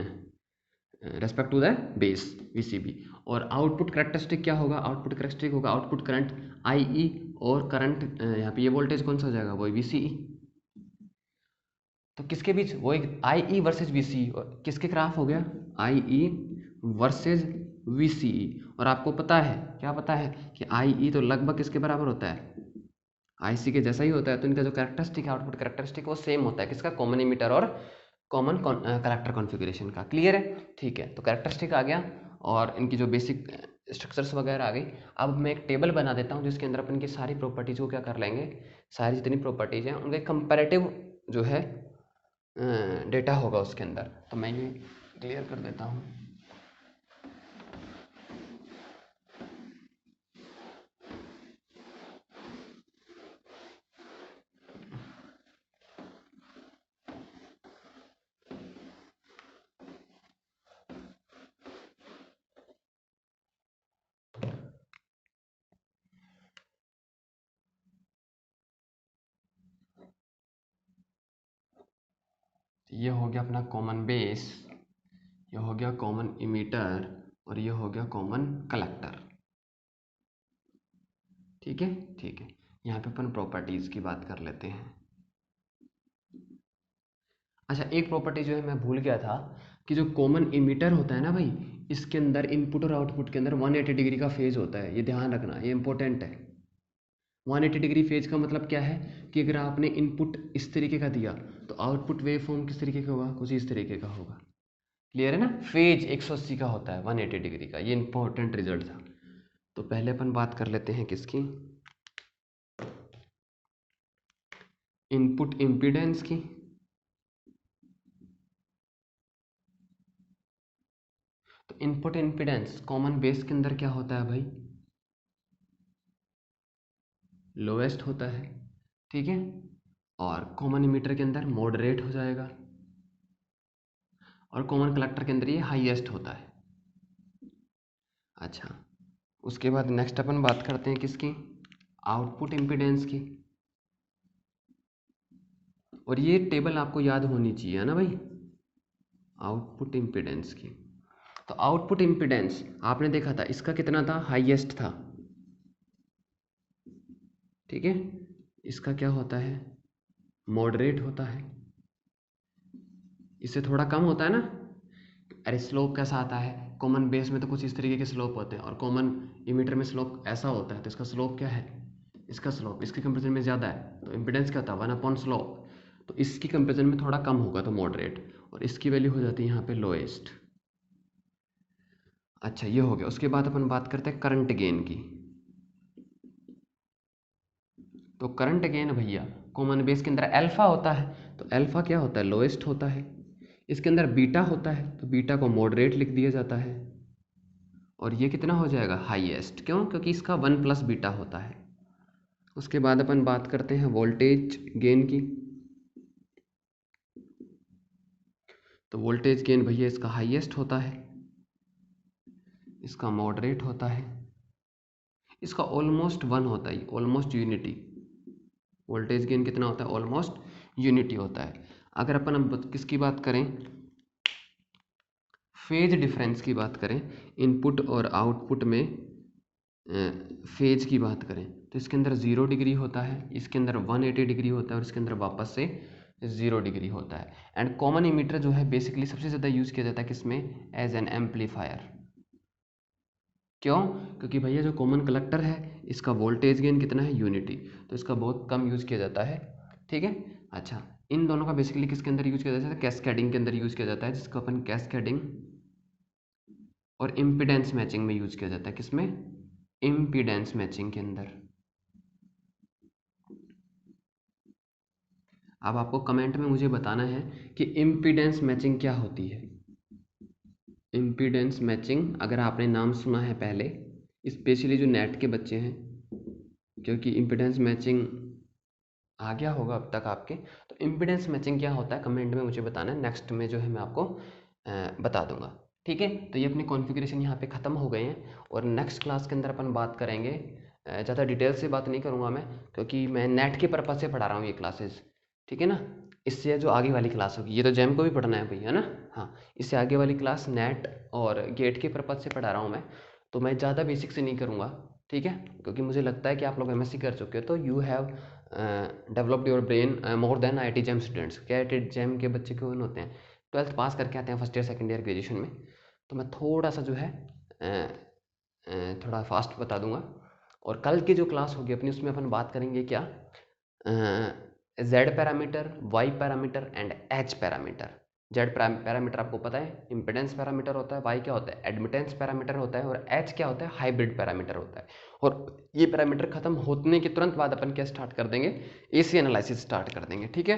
respect to the base, VCB। और आउटपुट करेक्टरिस्टिक क्या होगा, आउटपुट करेक्टरिस्टिक होगा आउटपुट करंट IE, और करंट यहाँ पे ये वोल्टेज कौन सा हो जाएगा, वही VCE। तो किसके बीच, वो एक IE वर्सेज VCE, और किसके खिलाफ हो गया, IE वर्सेज VCE। और आपको पता है, क्या पता है कि IE तो लगभग किसके बराबर होता है, IC के जैसा ही होता है। तो इनका जो कैरेक्टरिस्टिक है, आउटपुट कैरेक्टरिस्टिक, वो सेम होता है, किसका, कॉमन इमीटर और कॉमन कलेक्टर कॉन्फ़िगरेशन का। क्लियर है, ठीक है। तो कैरेक्टरिस्टिक आ गया और इनकी जो बेसिक स्ट्रक्चर्स वगैरह आ गई। अब मैं एक टेबल बना देता हूँ जिसके अंदर अपन की सारी प्रॉपर्टीज़ को क्या कर लेंगे, सारी जितनी प्रॉपर्टीज़ हैं उनका कंपैरेटिव जो है डेटा होगा उसके अंदर। तो मैं ये क्लियर कर देता हूँ। ये हो गया अपना कॉमन बेस, ये हो गया कॉमन इमीटर, और ये हो गया कॉमन कलेक्टर, ठीक है, ठीक है। यहाँ पे अपन प्रॉपर्टीज़ की बात कर लेते हैं। अच्छा, एक प्रॉपर्टी जो है मैं भूल गया था कि जो कॉमन इमीटर होता है ना भाई, इसके अंदर इनपुट और आउटपुट के अंदर 180 डिग्री का फेज होता है, ये ध्यान रखना, ये इंपॉर्टेंट है। 180 डिग्री फेज का मतलब क्या है कि अगर आपने इनपुट इस तरीके का दिया तो आउटपुट वेव फॉर्म किस तरीके का होगा, कुछ इस तरीके का होगा। क्लियर है ना, फेज 180 का होता है 180 डिग्री का, ये इंपॉर्टेंट रिजल्ट था। तो पहले अपन बात कर लेते हैं किसकी, इनपुट इम्पीडेंस की। तो इनपुट इम्पीडेंस कॉमन बेस के अंदर क्या होता है भाई, लोएस्ट होता है, ठीक है, और कॉमन इमीटर के अंदर मॉडरेट हो जाएगा, और कॉमन कलेक्टर के अंदर ये हाईएस्ट होता है। अच्छा, उसके बाद नेक्स्ट अपन बात करते हैं किसकी, आउटपुट इम्पीडेंस की। और ये टेबल आपको याद होनी चाहिए, है ना भाई, आउटपुट इम्पीडेंस की। तो आउटपुट इम्पीडेंस आपने देखा था इसका कितना था, हाईएस्ट था, ठीक है। इसका क्या होता है, मॉडरेट होता है, इससे थोड़ा कम होता है ना। अरे स्लोप कैसा आता है, कॉमन बेस में तो कुछ इस तरीके के स्लोप होते हैं और कॉमन इमीटर में स्लोप ऐसा होता है। तो इसका स्लोप क्या है, इसका स्लोप इसके कंपेरिजन में ज़्यादा है, तो इम्पीडेंस क्या होता है, 1 अपॉन स्लोप। तो इसकी कंपेरिजन में थोड़ा कम होगा तो मॉडरेट, और इसकी वैल्यू हो जाती है यहाँ पे लोएस्ट। अच्छा, ये हो गया। उसके बाद अपन बात करते हैं करंट गेन की। तो करंट गेन भैया कॉमन बेस के अंदर अल्फा होता है, तो अल्फा क्या होता है, लोएस्ट होता है। इसके अंदर बीटा होता है, तो बीटा को मॉडरेट लिख दिया जाता है, और ये कितना हो जाएगा, हाईएस्ट। क्यों, क्योंकि इसका 1 प्लस बीटा होता है। उसके बाद अपन बात करते हैं वोल्टेज गेन की। तो वोल्टेज गेन भैया इसका हाईएस्ट होता है, इसका मॉडरेट होता है, इसका ऑलमोस्ट 1 होता है, ऑलमोस्ट यूनिटी। वोल्टेज गेन कितना होता है, ऑलमोस्ट यूनिटी होता है। अगर अपन अब किसकी बात करें, फेज डिफरेंस की बात करें, इनपुट और आउटपुट में फेज की बात करें, तो इसके अंदर 0 डिग्री होता है, इसके अंदर 180 डिग्री होता है, और इसके अंदर वापस से 0 डिग्री होता है। एंड कॉमन इमीटर जो है बेसिकली सबसे ज़्यादा यूज़ किया जाता है किसमें, एज एन एम्पलीफायर। क्यों, क्योंकि भैया जो कॉमन कलेक्टर है इसका वोल्टेज गेन कितना है, यूनिटी, तो इसका बहुत कम यूज़ किया जाता है, ठीक है। अच्छा, इन दोनों का बेसिकली किसके अंदर यूज़ किया जाता है, कैस्केडिंग के अंदर यूज़ किया जाता है, जिसको अपन कैस्केडिंग और इम्पीडेंस मैचिंग में यूज़ किया जाता है। किसमें, इम्पीडेंस मैचिंग के अंदर। अब आपको कमेंट में मुझे बताना है कि इम्पीडेंस मैचिंग क्या होती है। इम्पीडेंस मैचिंग अगर आपने नाम सुना है पहले, स्पेशली जो नेट के बच्चे हैं, क्योंकि इम्पीडेंस मैचिंग आ गया होगा अब तक आपके। तो इम्पीडेंस मैचिंग क्या होता है कमेंट में मुझे बताना है, नेक्स्ट में जो है मैं आपको बता दूंगा। ठीक है, तो ये अपनी कॉन्फ़िगरेशन यहाँ पे ख़त्म हो गए हैं और नेक्स्ट क्लास के अंदर अपन बात करेंगे। ज़्यादा डिटेल से बात नहीं करूँगा मैं, क्योंकि मैं नेट के पर्पज़ से पढ़ा रहा हूँ ये क्लासेस। ठीक है ना, इससे जो आगे वाली क्लास होगी, ये तो जैम को भी पढ़ना है भाई, है ना। हाँ, इससे आगे वाली क्लास नेट और गेट के पर्पज़ से पढ़ा रहा हूँ मैं, तो मैं ज़्यादा बेसिक से नहीं करूँगा। ठीक है, क्योंकि मुझे लगता है कि आप लोग एमएससी कर चुके हो, तो you have developed your brain more than IIT jam students. क्या आईआईटी जैम के बच्चे कौन होते हैं, 12th पास करके आते हैं first year second year graduation में। तो मैं थोड़ा सा जो है थोड़ा फास्ट बता दूंगा। और कल की जो क्लास होगी अपनी, उसमें अपन बात करेंगे क्या, Z parameter, Y parameter and H parameter. Z parameter आपको पता है इम्पिडेंस पैरामीटर होता है, वाई क्या होता है एडमिटेंस पैरामीटर होता है, और एच क्या होता है हाइब्रिड पैरामीटर होता है। और ये पैरामीटर खत्म होने के तुरंत बाद अपन क्या स्टार्ट कर देंगे, एसी एनालिसिस स्टार्ट कर देंगे। ठीक है,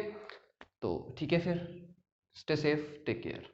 तो ठीक है फिर, स्टे सेफ, टेक केयर।